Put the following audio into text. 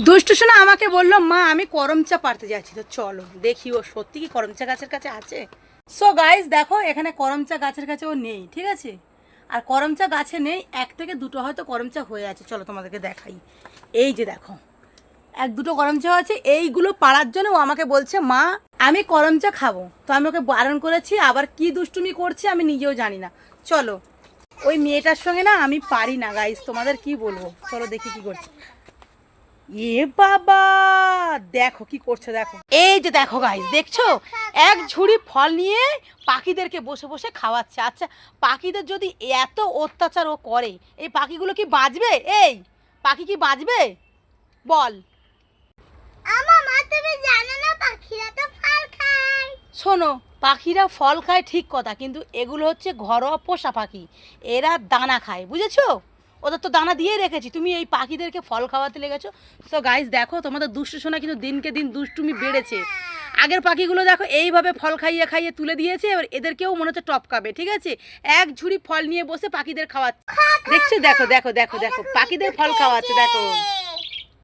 দুষ্টু সোনা আমাকে বললো মা আমি করম চা পাড়তে যাচ্ছি, তো চলো দেখি ও সত্যি কি করম চা গাছের কাছে আছে। সো গাইস দেখো এখানে করম চা গাছের কাছে ও নেই, ঠিক আছে। আর করম চা গাছে নেই, এক থেকে দুটো হয়তো করম চা হয়ে আছে। চলো তোমাদেরকে দেখাই। এই যে দেখো এক দুটো করম চা আছে, এইগুলো পাড়ার জন্য ও আমাকে বলছে মা আমি করম চা খাবো। তো আমি ওকে বারণ করেছি, আবার কি দুষ্টুমি করছে আমি নিজেও জানি না। চলো ওই মেয়েটার সঙ্গে না আমি পারি না গাইস, তোমাদের কি বলবো, চলো দেখি কি করছে। এ বাবা দেখো কি করছে, দেখো এই যে দেখো গাইস, দেখছো এক ঝুড়ি ফল নিয়ে পাখিদেরকে বসে বসে খাওয়াচ্ছে। আচ্ছা পাখিদের যদি এত অত্যাচার ও করে, এই পাখিগুলো কি বাঁচবে? এই পাখি কি বাঁচবে বল? আমার মা তুমি জানো না পাখিরা তো ফল খায়। শোনো পাখিরা ফল খায় ঠিক কথা, কিন্তু এগুলো হচ্ছে ঘরোয়া পোষা পাখি, এরা দানা খায়, বুঝেছো? ওদের তো দানা দিয়ে রেখেছি, তুমি এই পাখিদেরকে ফল খাওয়াতে লেগেছো। সো গাইস দেখো তোমাদের দুষ্টু সোনা কিন্তু দিনকে দিন দুষ্টুমি বেড়েছে। আগের পাখিগুলো দেখো এইভাবে ফল খাইয়ে খাইয়ে তুলে দিয়েছে, এবার এদেরকেও মনে হচ্ছে টপকাবে, ঠিক আছে। এক ঝুড়ি ফল নিয়ে বসে পাখিদের খাওয়াচ্ছে, দেখছো? দেখো দেখো দেখো দেখো পাখিদের ফল খাওয়াচ্ছে, দেখো।